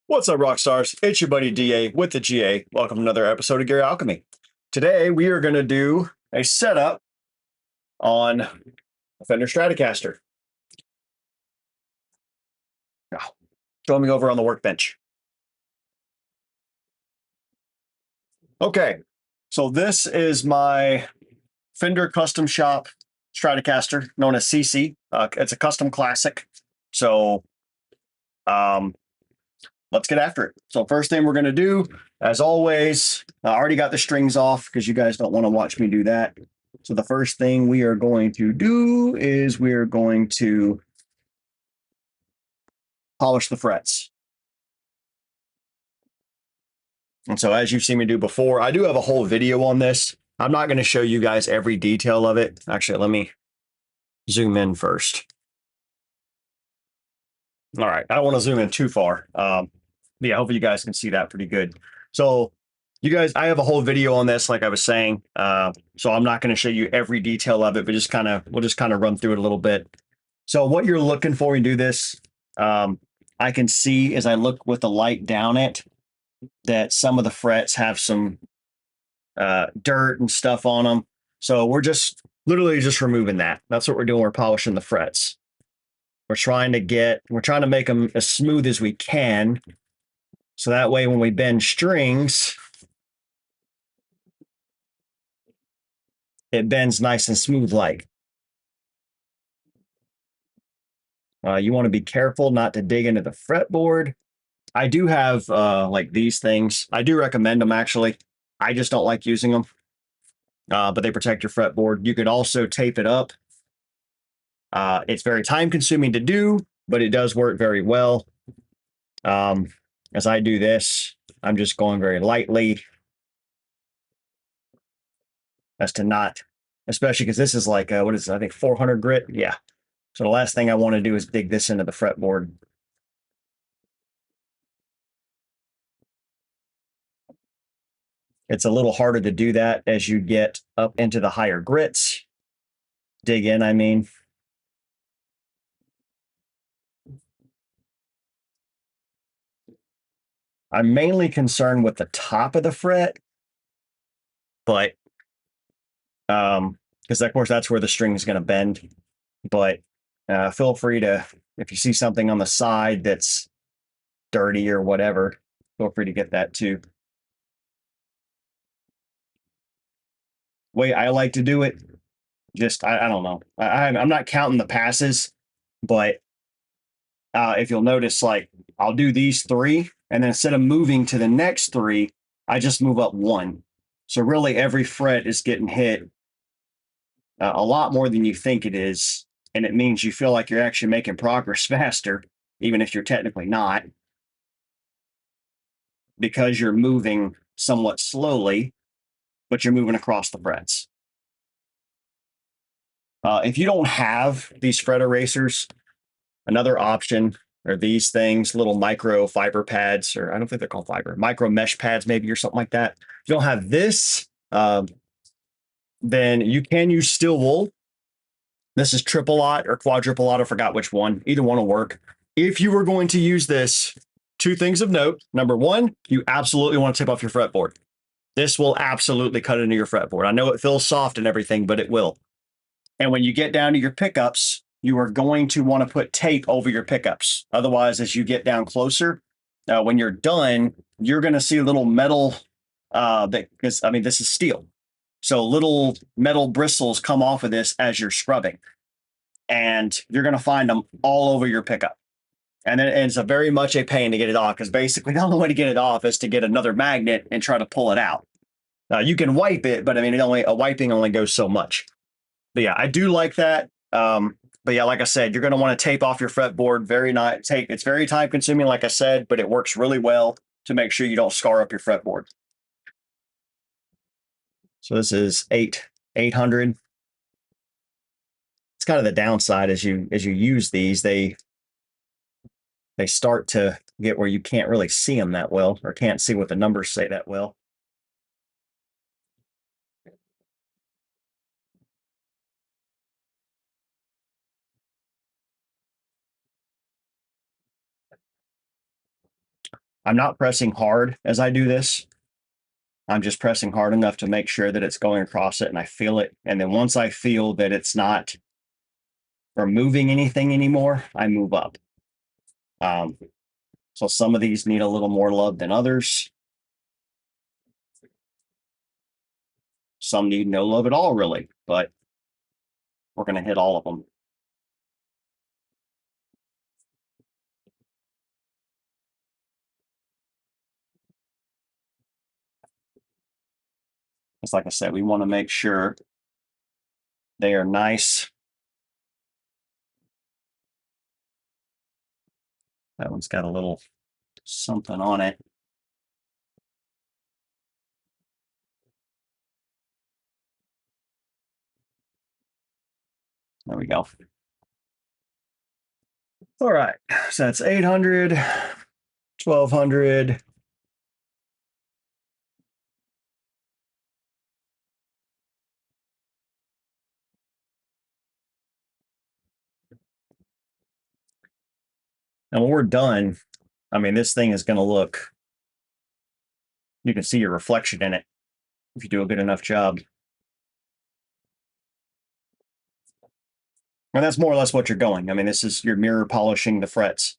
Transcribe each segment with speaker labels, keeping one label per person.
Speaker 1: What's up, rock stars? It's your buddy DA with the GA. Welcome to another episode of Gary Alchemy. Today we are going to do a setup on a Fender Stratocaster. Now, join me over on the workbench. Okay, so this is my Fender Custom Shop Stratocaster, known as CC. It's a custom classic. So let's get after it. So first thing we're going to do, as always, I already got the strings off because you guys don't want to watch me do that. So the first thing we are going to do is we're going to polish the frets. And so as you've seen me do before, I do have a whole video on this. I'm not going to show you guys every detail of it. Actually, let me zoom in first. All right, I don't want to zoom in too far. Yeah, hopefully you guys can see that pretty good. So you guys, I have a whole video on this, like I was saying. So I'm not going to show you every detail of it, but we'll just kind of run through it a little bit. So what you're looking for when you do this, I can see as I look with the light down it that some of the frets have some dirt and stuff on them. So we're just literally just removing that. That's what we're doing. We're polishing the frets. We're trying to make them as smooth as we can. So that way when we bend strings, it bends nice and smooth like. You want to be careful not to dig into the fretboard. I do have like these things. I do recommend them actually. I just don't like using them, but they protect your fretboard. You could also tape it up. It's very time consuming to do, but it does work very well. As I do this, I'm just going very lightly as to not, especially because this is like, what is it? I think 400 grit. Yeah. So the last thing I want to do is dig this into the fretboard. It's a little harder to do that as you get up into the higher grits. Dig in, I mean. I'm mainly concerned with the top of the fret, but because of course that's where the string is going to bend. But feel free to, if you see something on the side that's dirty or whatever, feel free to get that too. Way I like to do it, just I don't know. I'm not counting the passes, but if you'll notice, like I'll do these three, and then instead of moving to the next three, I just move up one. So really, every fret is getting hit a lot more than you think it is, and it means you feel like you're actually making progress faster, even if you're technically not, because you're moving somewhat slowly, but you're moving across the frets. If you don't have these fret erasers, another option are these things, little micro fiber pads, or I don't think they're called fiber, micro mesh pads maybe, or something like that. If you don't have this, then you can use steel wool. This is triple aught or quadruple aught. I forgot which one. Either one will work. If you were going to use this, two things of note. Number one, you absolutely want to tip off your fretboard. This will absolutely cut into your fretboard. I know it feels soft and everything, but it will. And when you get down to your pickups, you are going to want to put tape over your pickups. Otherwise, as you get down closer, when you're done, you're going to see a little metal, because I mean, this is steel. So little metal bristles come off of this as you're scrubbing. And you're going to find them all over your pickup. And then it's a very much a pain to get it off, because basically the only way to get it off is to get another magnet and try to pull it out. You can wipe it, but I mean, a wiping only goes so much. But yeah, I do like that. But yeah, like I said, you're going to want to tape off your fretboard. It's very time consuming, like I said, but it works really well to make sure you don't scar up your fretboard. So this is 800. It's kind of the downside as you use these, they start to get where you can't really see them that well, or can't see what the numbers say that well. I'm not pressing hard as I do this. I'm just pressing hard enough to make sure that it's going across it and I feel it. And then once I feel that it's not removing anything anymore, I move up. So some of these need a little more love than others. Some need no love at all, really, but we're going to hit all of them. Just like I said, we want to make sure they are nice. That one's got a little something on it. There we go. All right, so that's 800, 1200. And when we're done, I mean, this thing is going to look, you can see your reflection in it if you do a good enough job. And that's more or less what you're going. I mean, this is your mirror polishing the frets.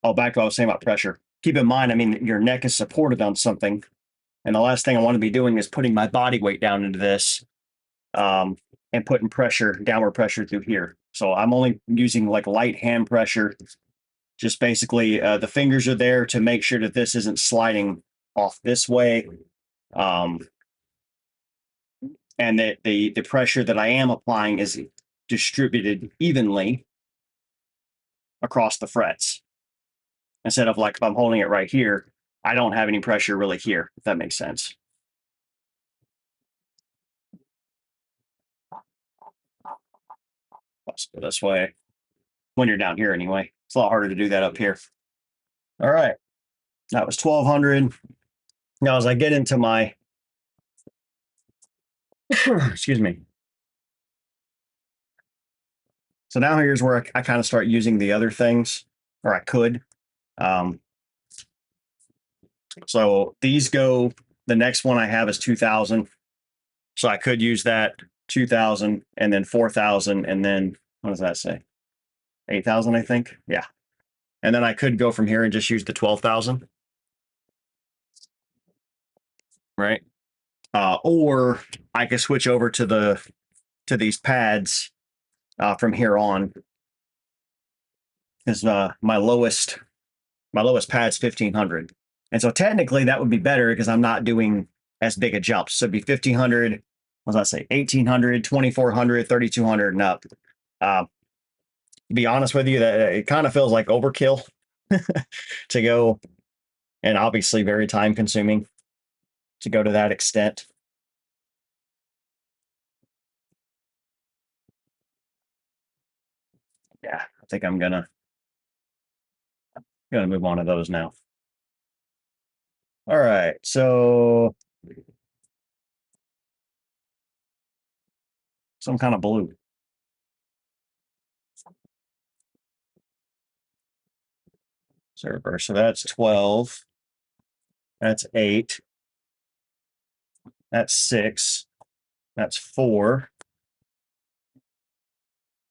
Speaker 1: Oh, back to what I was saying about pressure. Keep in mind, I mean, your neck is supported on something. And the last thing I want to be doing is putting my body weight down into this and putting pressure, downward pressure through here. So I'm only using like light hand pressure. Just basically the fingers are there to make sure that this isn't sliding off this way. And that the pressure that I am applying is distributed evenly across the frets. Instead of like if I'm holding it right here, I don't have any pressure really here, if that makes sense. Let's go this way. When you're down here anyway, it's a lot harder to do that up here. All right, that was 1200. Now as I get into my, excuse me. So now here's where I kind of start using the other things, or I could. So these go, the next one I have is 2000. So I could use that 2000 and then 4000 and then what does that say? 8000, I think. Yeah. And then I could go from here and just use the 12,000. Right. Or I could switch over to these pads from here on. Because my lowest pad's 1500. And so technically that would be better because I'm not doing as big a jump. So it'd be 1500, what does that say? 1800, 2400, 3200 and up. To be honest with you, that it kind of feels like overkill to go, and obviously very time consuming to go to that extent. Yeah, I think I'm gonna move on to those now. All right, so some kind of blue. So that's 12. That's 8. That's 6. That's 4.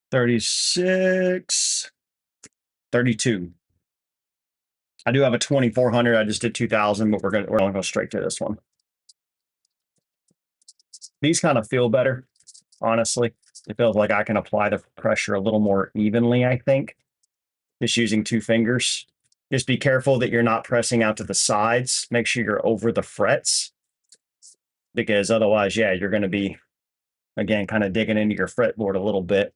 Speaker 1: 36. 32. I do have a 2400. I just did 2000, but we're gonna go straight to this one. These kind of feel better, honestly. It feels like I can apply the pressure a little more evenly, I think, just using 2 fingers. Just be careful that you're not pressing out to the sides. Make sure you're over the frets, because otherwise, yeah, you're going to be, again, kind of digging into your fretboard a little bit.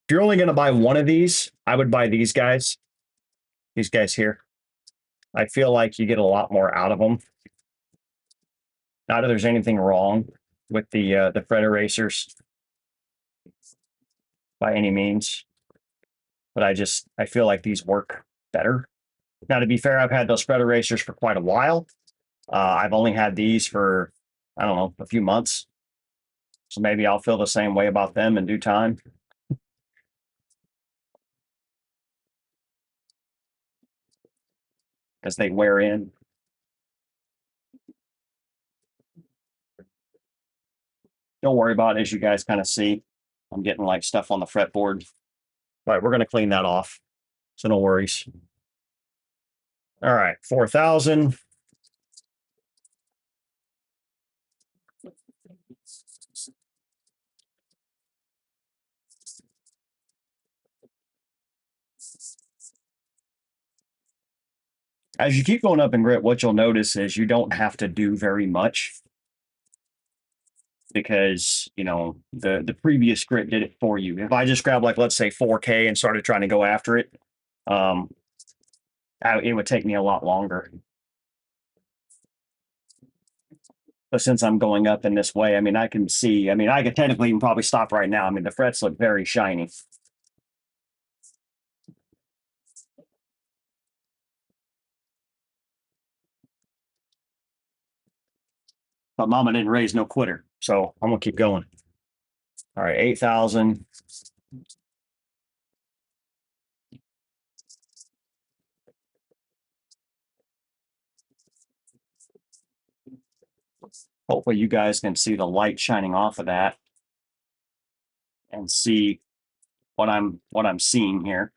Speaker 1: If you're only going to buy one of these, I would buy these guys here. I feel like you get a lot more out of them. Not that there's anything wrong with the fret erasers by any means, but I feel like these work better. Now, to be fair, I've had those fret erasers for quite a while. I've only had these for I don't know, a few months. So maybe I'll feel the same way about them in due time. As they wear in. Don't worry about it, as you guys kind of see. I'm getting like stuff on the fretboard. All right, we're going to clean that off. So no worries. All right, 4,000. As you keep going up in grit, what you'll notice is you don't have to do very much because, you know, the previous grit did it for you. If I just grab like, let's say 4K and started trying to go after it, it would take me a lot longer. But since I'm going up in this way, I mean, I can see, I mean, I could technically even probably stop right now. I mean, the frets look very shiny. But mama didn't raise no quitter. So I'm going to keep going. All right, 8,000. Hopefully you guys can see the light shining off of that and see what I'm seeing here.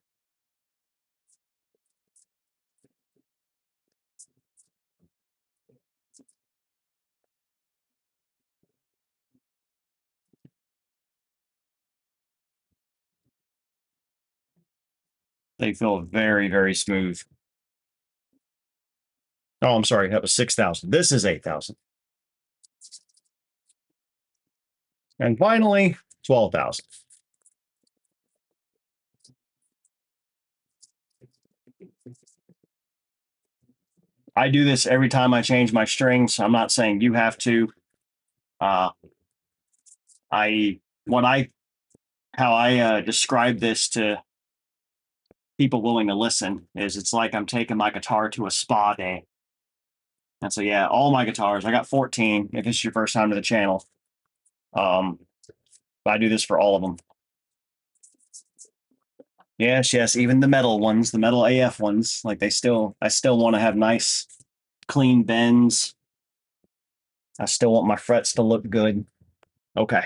Speaker 1: They feel very, very smooth. Oh, I'm sorry. That was 6,000. This is 8,000. And finally, 12,000. I do this every time I change my strings. I'm not saying you have to. Uh, I what I how I describe this to people willing to listen is it's like I'm taking my guitar to a spa day. And so yeah, all my guitars, I got 14 if it's your first time to the channel. I do this for all of them. Yes, yes, even the metal ones, the metal AF ones, like I still want to have nice clean bends. I still want my frets to look good. Okay.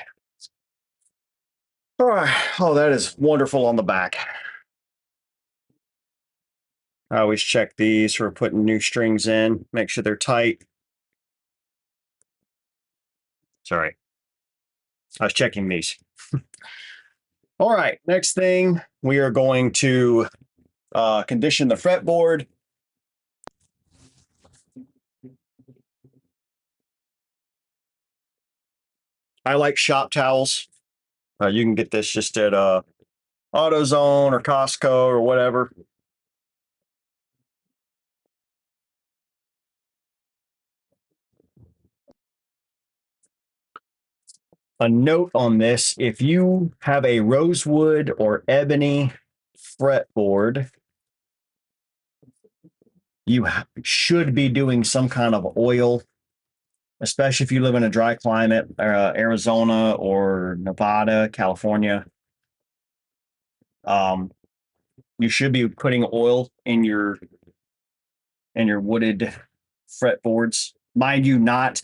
Speaker 1: All right. Oh, that is wonderful on the back. I always check these for putting new strings in, make sure they're tight. Sorry. I was checking these. All right. Next thing, we are going to condition the fretboard. I like shop towels. You can get this just at AutoZone or Costco or whatever. A note on this, if you have a rosewood or ebony fretboard, you should be doing some kind of oil, especially if you live in a dry climate, Arizona or Nevada, California. You should be putting oil in your wooded fretboards. Mind you, not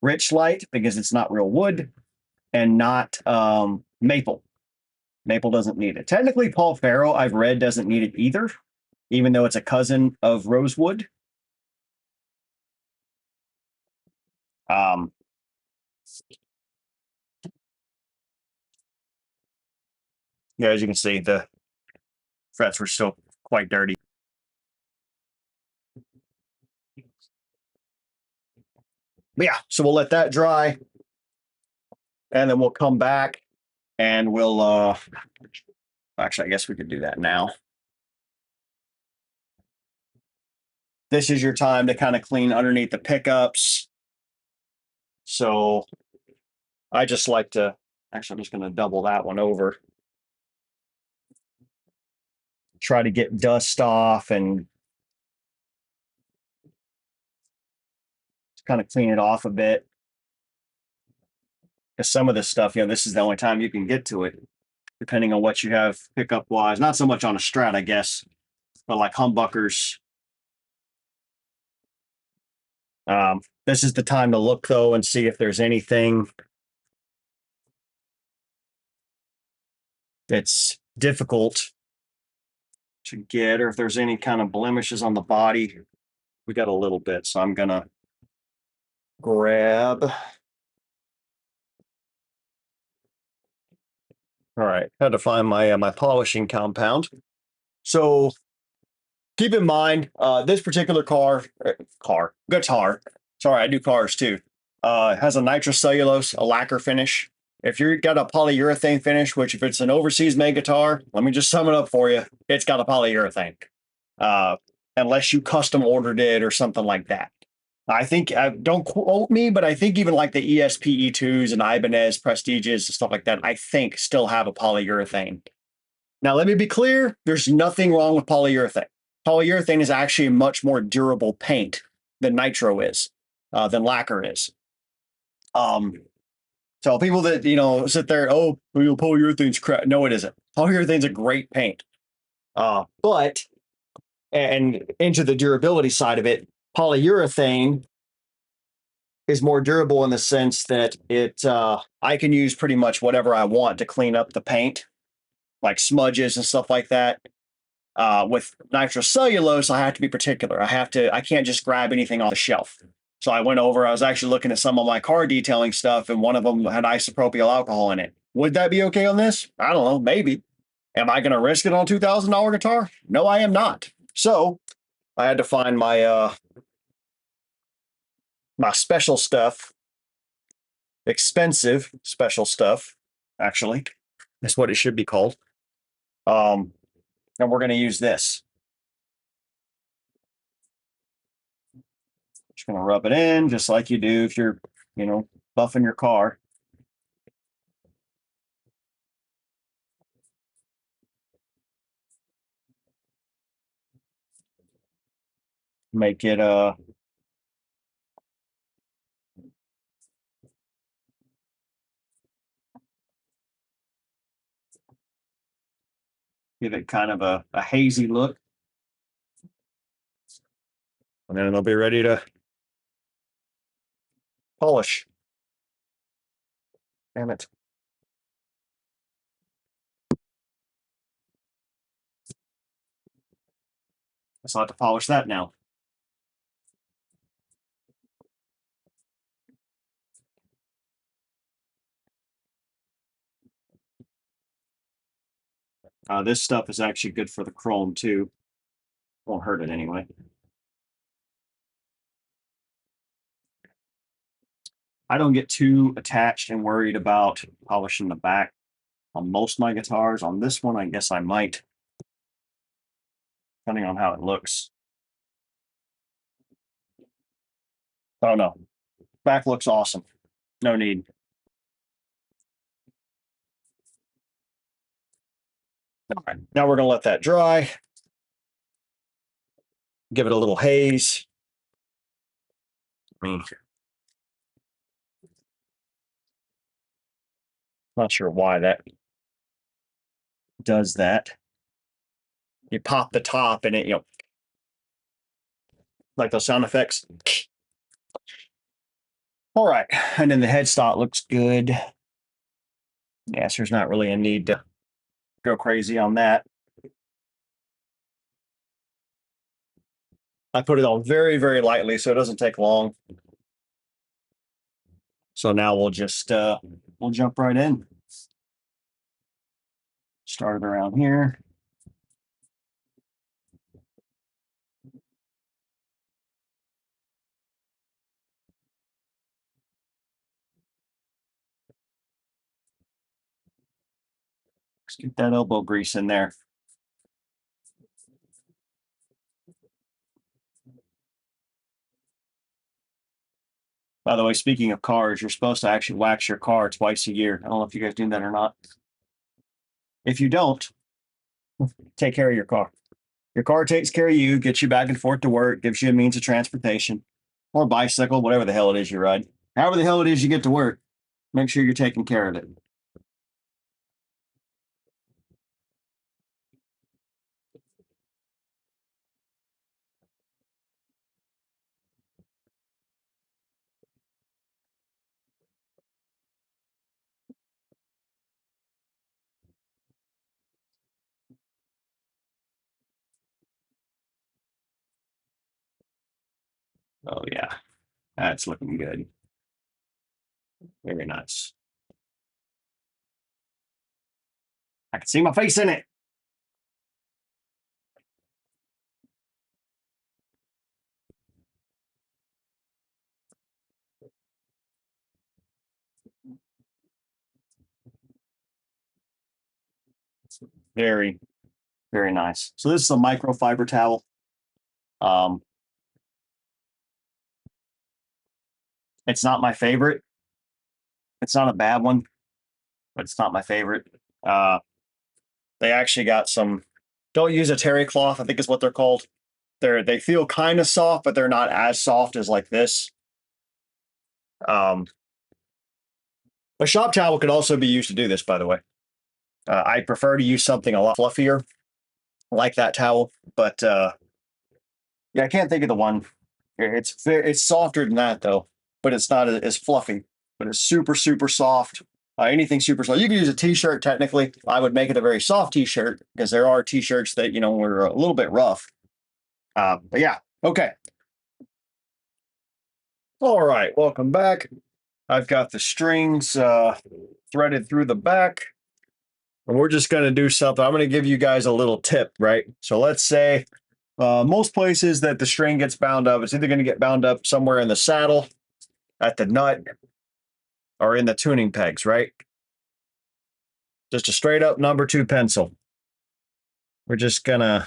Speaker 1: rich light because it's not real wood, and not maple. Maple doesn't need it. Technically, Paul Farrow, I've read, doesn't need it either, even though it's a cousin of rosewood. Um, yeah, as you can see, the frets were still quite dirty. But yeah, so we'll let that dry, and then we'll come back and we'll actually, I guess we could do that now. This is your time to kind of clean underneath the pickups. So I just like to, actually, I'm just going to double that one over. Try to get dust off and kind of clean it off a bit. Because some of this stuff, this is the only time you can get to it, depending on what you have pickup wise. Not so much on a Strat, I guess, but like humbuckers. This is the time to look though and see if there's anything that's difficult to get, or if there's any kind of blemishes on the body. We got a little bit, so I'm gonna grab. All right, had to find my my polishing compound. So keep in mind, this particular guitar. Sorry, I do cars too. Has a nitrocellulose, a lacquer finish. If you got a polyurethane finish, which if it's an overseas made guitar, let me just sum it up for you. It's got a polyurethane, uh, unless you custom ordered it or something like that. I think, don't quote me, but I think even like the ESP E2s and Ibanez Prestiges and stuff like that, I think still have a polyurethane. Now, let me be clear, there's nothing wrong with polyurethane. Polyurethane is actually a much more durable paint than nitro is, than lacquer is. So people that, sit there, oh, polyurethane's crap. No, it isn't. Polyurethane's a great paint. But, and into the durability side of it, polyurethane is more durable in the sense that I can use pretty much whatever I want to clean up the paint, like smudges and stuff like that. With nitrocellulose, I have to be particular. I can't just grab anything off the shelf. So I was actually looking at some of my car detailing stuff, and one of them had isopropyl alcohol in it. Would that be okay on this? I don't know, maybe. Am I going to risk it on a $2,000 guitar? No, I am not. So I had to find my my special stuff, expensive special stuff, actually. That's what it should be called. And we're going to use this. Just going to rub it in just like you do if you're, buffing your car. Make it give it kind of a hazy look. And then they'll be ready to polish. Damn it. I still have to polish that now. This stuff is actually good for the chrome too. Won't hurt it anyway. I don't get too attached and worried about polishing the back on most of my guitars. On this one, I guess I might, depending on how it looks. Oh no, back looks awesome. No need. All right, now we're gonna let that dry. Give it a little haze. I mean, not sure why that does that. You pop the top and it, like those sound effects. All right, and then the headstock looks good. Yes, there's not really a need to go crazy on that. I put it on very, very lightly so it doesn't take long. So now we'll just we'll jump right in. Start it around here. Let's get that elbow grease in there. By the way, speaking of cars, you're supposed to actually wax your car twice a year. I don't know if you guys do that or not. If you don't, take care of your car. Your car takes care of you, gets you back and forth to work, gives you a means of transportation, or bicycle, whatever the hell it is you ride. However the hell it is you get to work, Make sure you're taking care of it. Oh yeah, that's looking good. Very nice. I can see my face in it. Very, very nice. So this is a microfiber towel. Um, it's not my favorite. It's not a bad one, but it's not my favorite. Uh, they actually got some. Don't use a terry cloth, I think is what they're called. They feel kind of soft, but they're not as soft as like this. Um, a shop towel could also be used to do this, by the way. I prefer to use something a lot fluffier, like that towel. But yeah, I can't think of the one. It's softer than that though, but it's not as fluffy. But it's super super soft. Anything super soft. You can use a t-shirt technically. I would make it a very soft t-shirt because there are t-shirts that were a little bit rough. But yeah, okay. All right, welcome back. I've got the strings threaded through the back. And we're just going to do something. I'm going to give you guys a little tip, right? So let's say most places that the string gets bound up, it's either going to get bound up somewhere in the saddle, at the nut, or in the tuning pegs, right? Just a straight up number 2 pencil. We're just going to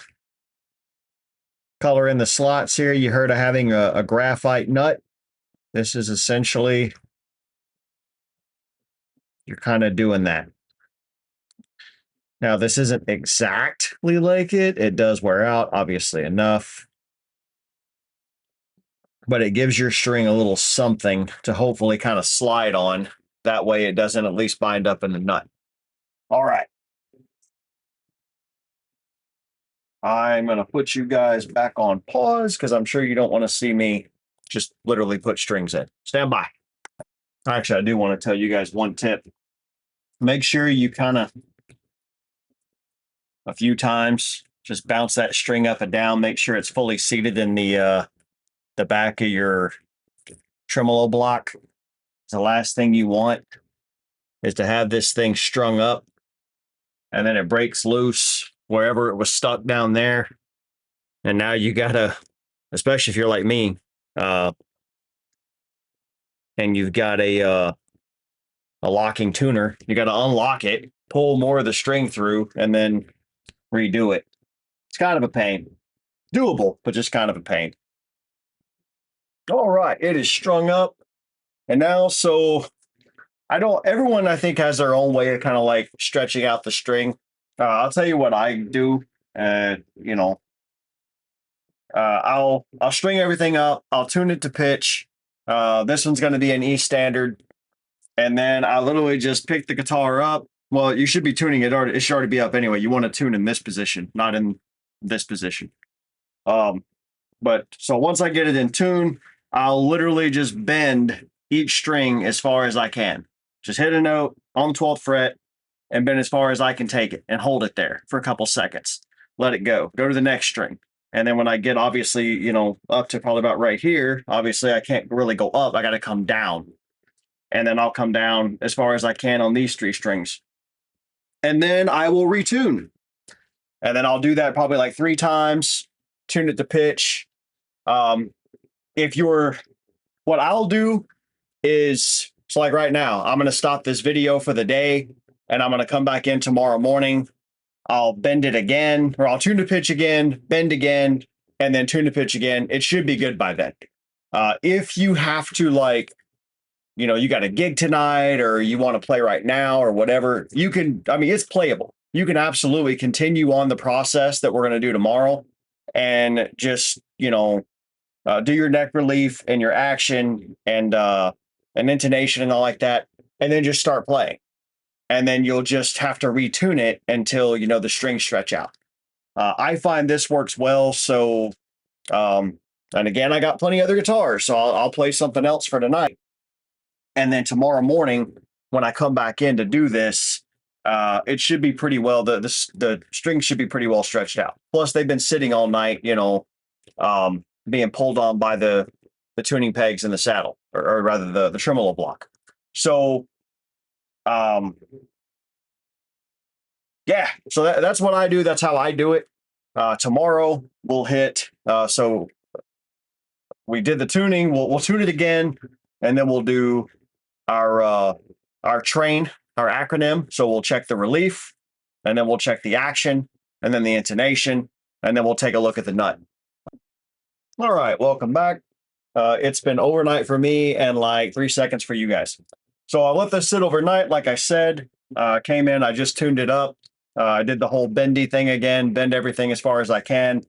Speaker 1: color in the slots here. You heard of having a graphite nut. This is essentially, you're kind of doing that. Now, this isn't exactly like it. It does wear out, obviously enough. But it gives your string a little something to hopefully kind of slide on. That way it doesn't at least bind up in the nut. All right. I'm going to put you guys back on pause because I'm sure you don't want to see me just literally put strings in. Stand by. Actually, I do want to tell you guys one tip. Make sure you kind of a few times just bounce that string up and down. Make sure it's fully seated in the back of your tremolo block. The last thing you want is to have this thing strung up and then it breaks loose wherever it was stuck down there. And now you gotta, especially if you're like me, and you've got a locking tuner, you got to unlock it, pull more of the string through, and then redo it. It's kind of a pain. Doable, but just kind of a pain. All right, it is strung up. And now, so everyone I think has their own way of kind of like stretching out the string. I'll tell you what I do. I'll string everything up. I'll tune it to pitch. This one's going to be an E standard. And then I literally just pick the guitar up. Well, you should be tuning it. It should already be up anyway. You want to tune in this position, not in this position. But so once I get it in tune, I'll literally just bend each string as far as I can. Just hit a note on the 12th fret and bend as far as I can take it and hold it there for a couple seconds. Let it go. Go to the next string. And then when I get obviously, up to probably about right here, obviously I can't really go up. I got to come down. And then I'll come down as far as I can on these 3 strings. And then I will retune. And then I'll do that probably like 3 times, tune it to pitch. What I'll do is, so like right now, I'm going to stop this video for the day and I'm going to come back in tomorrow morning. I'll bend it again, or I'll tune the pitch again, bend again, and then tune the pitch again. It should be good by then. If you have to you got a gig tonight or you want to play right now or whatever, it's playable. You can absolutely continue on the process that we're going to do tomorrow and just, do your neck relief and your action and intonation and all like that. and then just start playing. And then you'll just have to retune it until, you know, the strings stretch out. I find this works well. So, and again, I got plenty of other guitars, so I'll play something else for tonight. And then tomorrow morning, when I come back in to do this, it should be pretty well. The strings should be pretty well stretched out. Plus, they've been sitting all night, you know, being pulled on by the tuning pegs in the saddle, or rather the tremolo block. So, um, yeah, so that's what I do. That's how I do it. Tomorrow we'll hit. So we did the tuning. We'll tune it again, and then we'll do our train, our acronym. So we'll check the relief, and then we'll check the action, and then the intonation, and then we'll take a look at the nut. All right, welcome back. It's been overnight for me and like 3 seconds for you guys. So I let this sit overnight, like I said. Came in, I just tuned it up. I did the whole bendy thing again, bend everything as far as I can,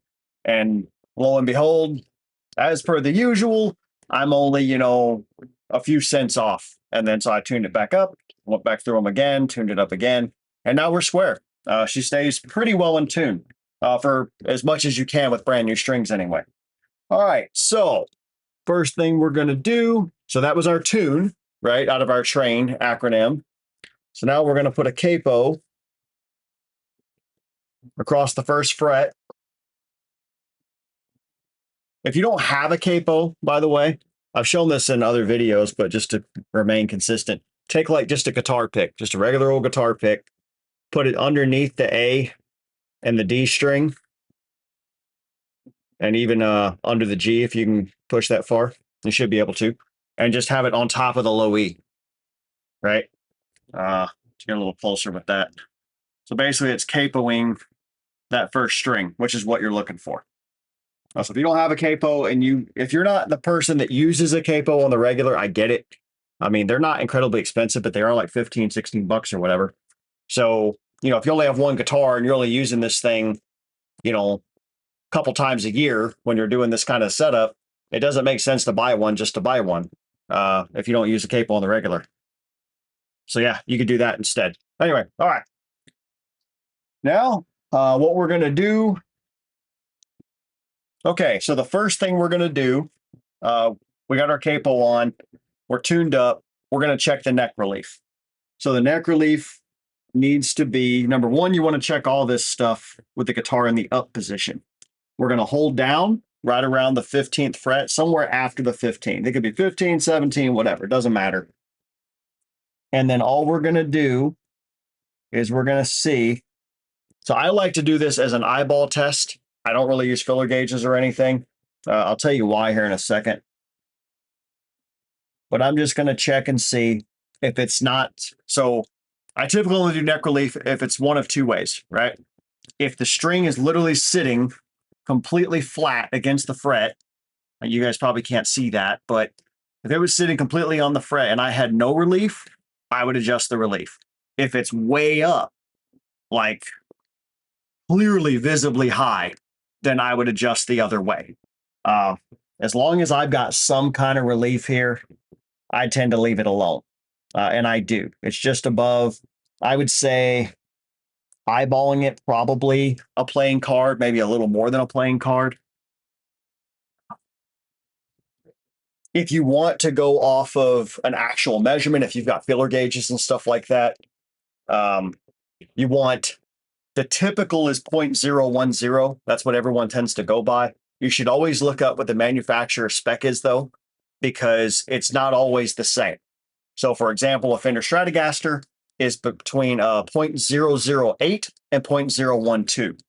Speaker 1: and lo and behold, as per the usual, I'm only, you know, a few cents off. And then so I tuned it back up, went back through them again, tuned it up again, and now we're square. She stays pretty well in tune for as much as you can with brand new strings anyway. All right, so first thing we're going to do, so that was our tune, right, out of our train acronym. So now we're going to put a capo across the first fret. If you don't have a capo, by the way, I've shown this in other videos, but just to remain consistent, take like just a guitar pick, just a regular old guitar pick, put it underneath the A and the D string, and even under the G if you can push that far. You should be able to. And just have it on top of the low E, right? Let's get a little closer with that. So basically it's capoing that first string, which is what you're looking for. So if you don't have a capo, and if you're not the person that uses a capo on the regular, I get it. I mean, they're not incredibly expensive, but they are like 15, 16 bucks or whatever. So, you know, if you only have one guitar and you're only using this thing, you know, a couple times a year when you're doing this kind of setup, it doesn't make sense to buy one just to buy one if you don't use a capo on the regular. So yeah, you could do that instead. Anyway, all right. Now, what we're going to do. Okay, so the first thing we're going to do, we got our capo on, we're tuned up, we're going to check the neck relief. So the neck relief needs to be, number one, you want to check all this stuff with the guitar in the up position. We're going to hold down right around the 15th fret, somewhere after the 15th. It could be 15, 17, whatever, it doesn't matter. And then all we're going to do is we're going to see. So I like to do this as an eyeball test. I don't really use filler gauges or anything. I'll tell you why here in a second. But I'm just going to check and see if it's not. So I typically only do neck relief if it's one of two ways, right? If the string is literally sitting completely flat against the fret, and you guys probably can't see that, but if it was sitting completely on the fret and I had no relief, I would adjust the relief. If it's way up, like clearly visibly high, then I would adjust the other way. As long as I've got some kind of relief here, I tend to leave it alone. And I do. It's just above, I would say, eyeballing it, probably a playing card, maybe a little more than a playing card. If you want to go off of an actual measurement, if you've got filler gauges and stuff like that, you want, the typical is 0.010. That's what everyone tends to go by. You should always look up what the manufacturer spec is, though, because it's not always the same. So, for example, a Fender Stratocaster is between 0.008 and 0.012.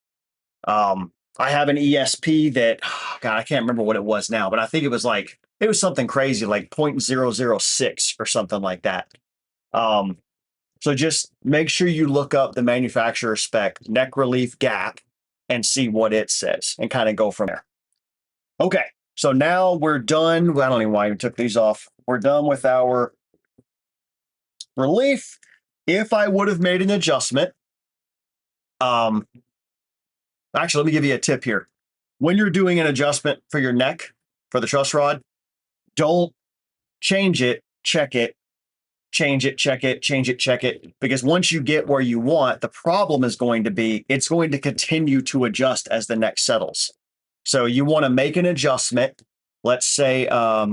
Speaker 1: I have an ESP that, God, I can't remember what it was now, but I think it was something crazy, like 0.006 or something like that. So just make sure you look up the manufacturer spec, neck relief gap, and see what it says and kind of go from there. Okay, so now we're done. Well, I don't even know why I took these off. We're done with our relief. If I would have made an adjustment, actually, let me give you a tip here. When you're doing an adjustment for your neck, for the truss rod, don't change it, check it, change it, check it, change it, check it. Because once you get where you want, the problem is going to be it's going to continue to adjust as the neck settles. So you want to make an adjustment, let's say a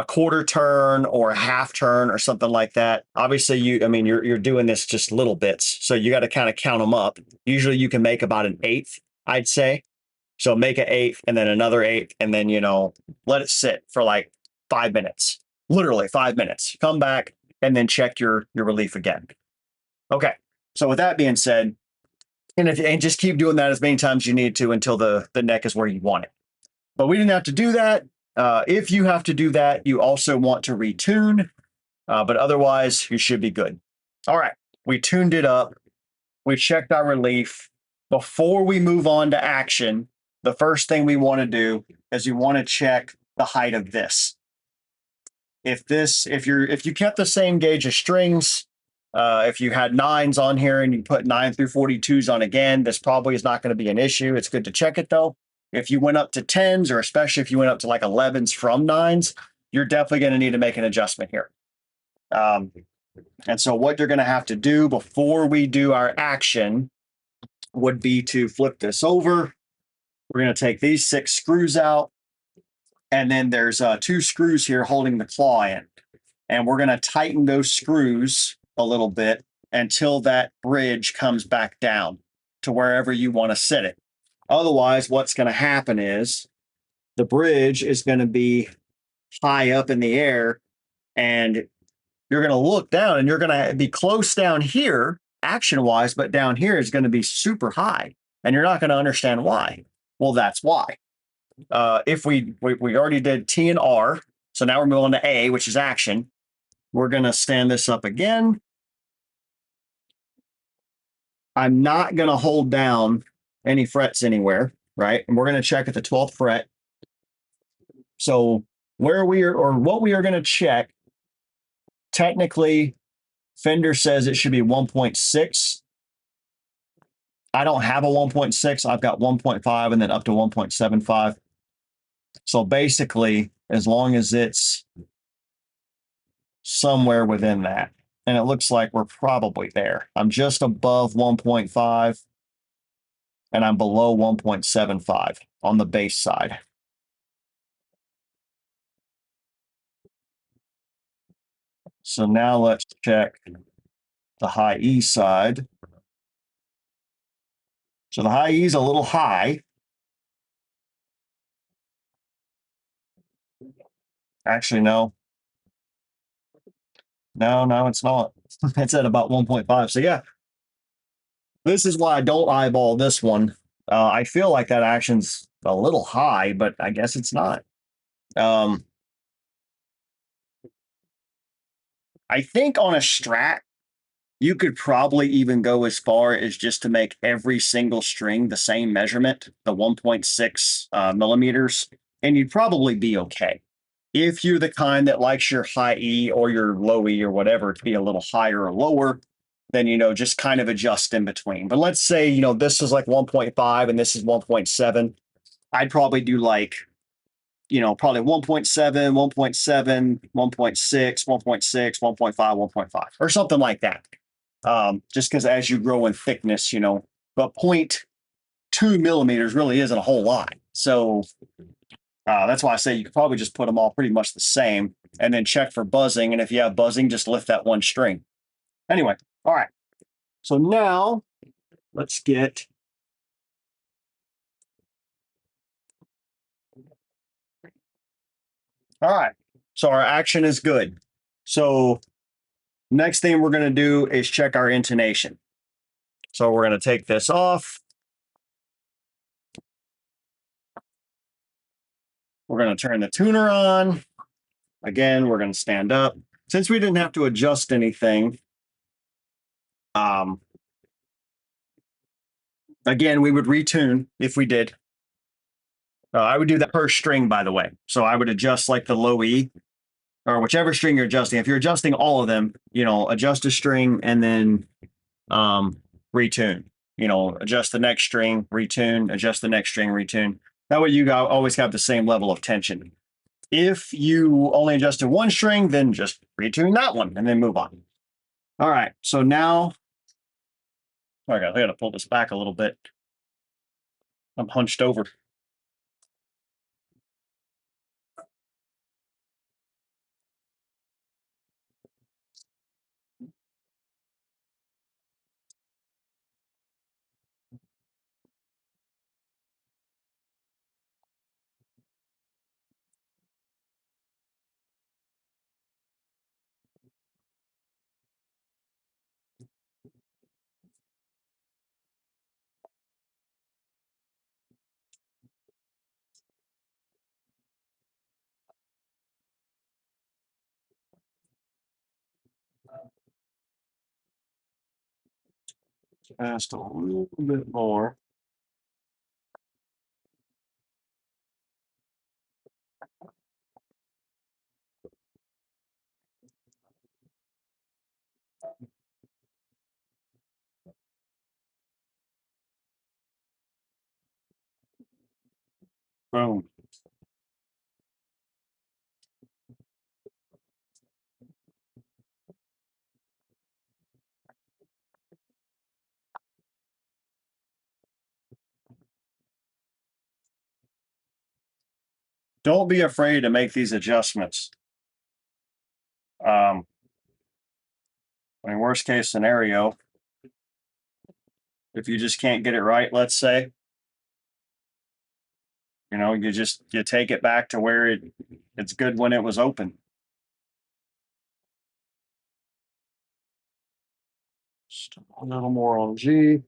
Speaker 1: quarter turn or a half turn or something like that. Obviously, you're doing this just little bits, so you got to kind of count them up. Usually, you can make about an eighth, I'd say. So make an eighth and then another eighth, and then let it sit for like 5 minutes, literally 5 minutes. Come back and then check your relief again. Okay. So with that being said, and just keep doing that as many times as you need to until the neck is where you want it. But we didn't have to do that. If you have to do that, you also want to retune, but otherwise you should be good. All right, we tuned it up. We checked our relief. Before we move on to action, the first thing we want to do is you want to check the height of this. If you kept the same gauge of strings, if you had 9s on here and you put 9 through 42s on again, this probably is not going to be an issue. It's good to check it though. If you went up to 10s, or especially if you went up to like 11s from 9s, you're definitely going to need to make an adjustment here. And so what you're going to have to do before we do our action would be to flip this over. We're going to take these 6 screws out, and then there's 2 screws here holding the claw in. And we're going to tighten those screws a little bit until that bridge comes back down to wherever you want to sit it. Otherwise, what's going to happen is the bridge is going to be high up in the air, and you're going to look down and you're going to be close down here action-wise, but down here is going to be super high, and you're not going to understand why. Well, that's why. If we already did T and R, so now we're moving to A, which is action. We're going to stand this up again. I'm not going to hold down any frets anywhere, right? And we're going to check at the 12th fret. So what we are going to check, technically, Fender says it should be 1.6. I don't have a 1.6. I've got 1.5 and then up to 1.75. So basically, as long as it's somewhere within that, and it looks like we're probably there. I'm just above 1.5 and I'm below 1.75 on the bass side. So now let's check the high E side. So the high E is a little high. Actually, no. No, it's not. It's at about 1.5. So yeah, this is why I don't eyeball this one. I feel like that action's a little high, but I guess it's not. I think on a Strat, you could probably even go as far as just to make every single string the same measurement, the 1.6 millimeters, and you'd probably be okay. If you're the kind that likes your high E or your low E or whatever to be a little higher or lower, then, just kind of adjust in between. But let's say, this is like 1.5 and this is 1.7. I'd probably do like, probably 1.7, 1.7, 1.6, 1.6, 1.5, 1.5, or something like that. Just because as you grow in thickness, but 0.2 millimeters really isn't a whole lot. So that's why I say you could probably just put them all pretty much the same and then check for buzzing. And if you have buzzing, just lift that one string. Anyway, all right. So now let's get all right. So our action is good. So next thing we're going to do is check our intonation. So we're going to take this off. We're going to turn the tuner on. Again, we're going to stand up. Since we didn't have to adjust anything, again, we would retune if we did. I would do that per string, by the way. So I would adjust like the low E or whichever string you're adjusting. If you're adjusting all of them, adjust a string and then retune. Adjust the next string, retune, adjust the next string, retune. That way you always have the same level of tension. If you only adjusted one string, then just retune that one and then move on. All right, so now, I gotta pull this back a little bit. I'm hunched over. Just a little bit more. Boom. Don't be afraid to make these adjustments. I mean, worst case scenario, if you just can't get it right, let's say, you take it back to where it's good when it was open. Just a little more on G.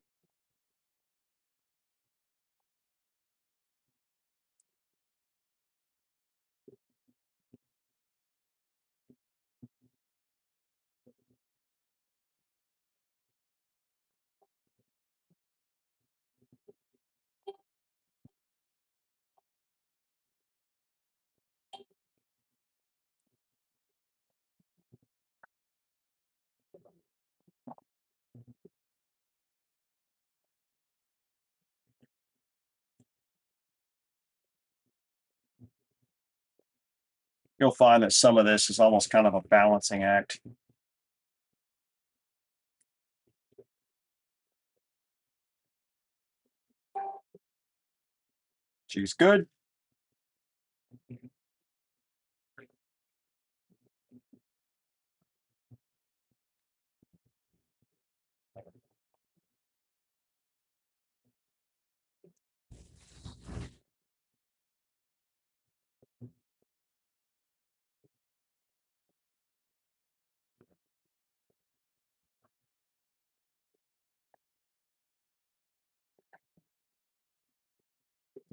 Speaker 1: You'll find that some of this is almost kind of a balancing act. G's good.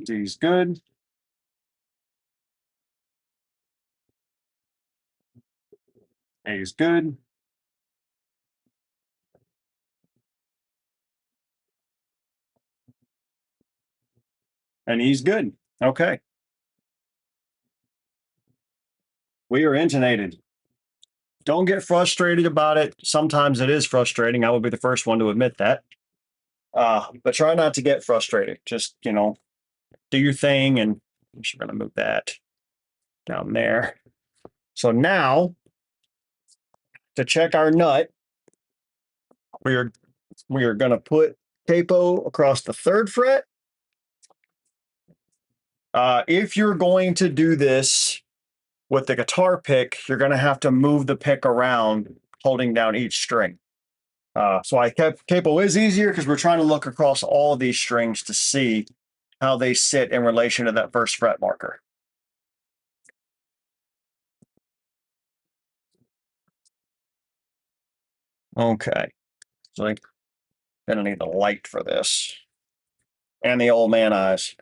Speaker 1: D's good. A's good. And E's good. Okay. We are intonated. Don't get frustrated about it. Sometimes it is frustrating. I would be the first one to admit that. But try not to get frustrated. Just, do your thing. And I'm just going to move that down there. So now to check our nut, we are going to put capo across the 3rd fret. If you're going to do this with the guitar pick, you're going to have to move the pick around, holding down each string. So I kept capo is easier because we're trying to look across all of these strings to see how they sit in relation to that 1st fret marker. Okay, so I'm gonna need the light for this and the old man eyes.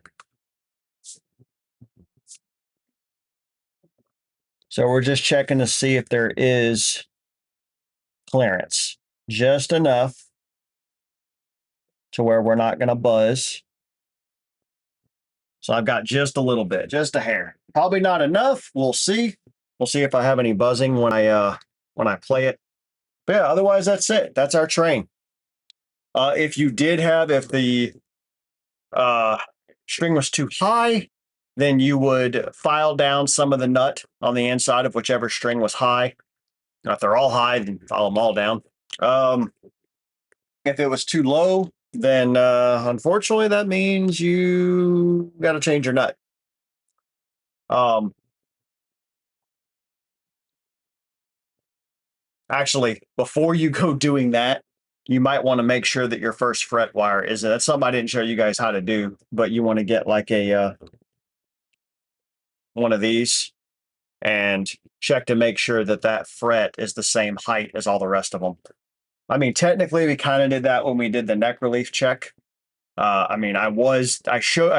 Speaker 1: So we're just checking to see if there is clearance, just enough to where we're not gonna buzz. So I've got just a little bit, just a hair. Probably not enough. We'll see. We'll see if I have any buzzing when I play it. But yeah, otherwise that's it. That's our train. If the string was too high, then you would file down some of the nut on the inside of whichever string was high. Now, if they're all high, then file them all down. If it was too low, then unfortunately that means you got to change your nut. Actually, before you go doing that, you might want to make sure that your first fret wire is, that's something I didn't show you guys how to do, but you want to get like a one of these and check to make sure that that fret is the same height as all the rest of them. I mean, technically we kind of did that when we did the neck relief check. I mean, I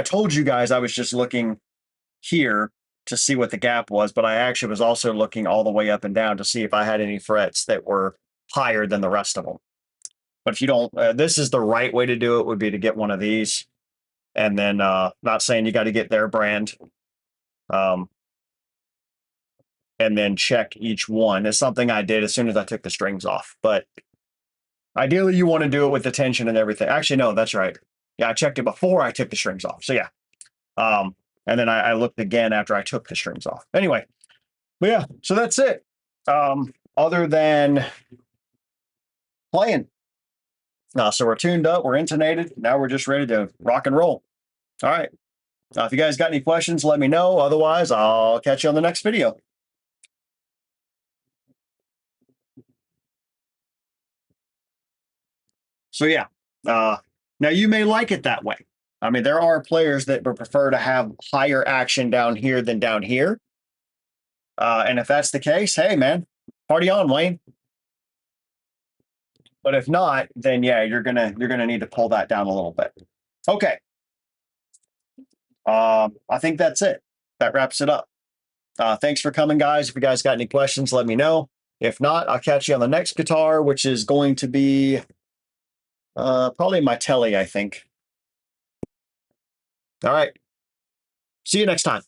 Speaker 1: told you guys I was just looking here to see what the gap was, but I actually was also looking all the way up and down to see if I had any frets that were higher than the rest of them. But if you don't, this is the right way to do it, would be to get one of these. And then, not saying you got to get their brand. And then check each one. It's something I did as soon as I took the strings off. But ideally, you want to do it with the tension and everything. Actually, no, that's right. Yeah, I checked it before I took the strings off. So yeah. And then I looked again after I took the strings off. Anyway, but yeah, so that's it. Other than playing. So we're tuned up, we're intonated. Now we're just ready to rock and roll. All right. If you guys got any questions, let me know. Otherwise, I'll catch you on the next video. So yeah, now you may like it that way. I mean, there are players that would prefer to have higher action down here than down here. And if that's the case, hey man, party on, Wayne. But if not, then yeah, you're gonna need to pull that down a little bit. Okay. I think that's it. That wraps it up. Thanks for coming, guys. If you guys got any questions, let me know. If not, I'll catch you on the next guitar, which is going to be probably my Telly, I think. All right. See you next time.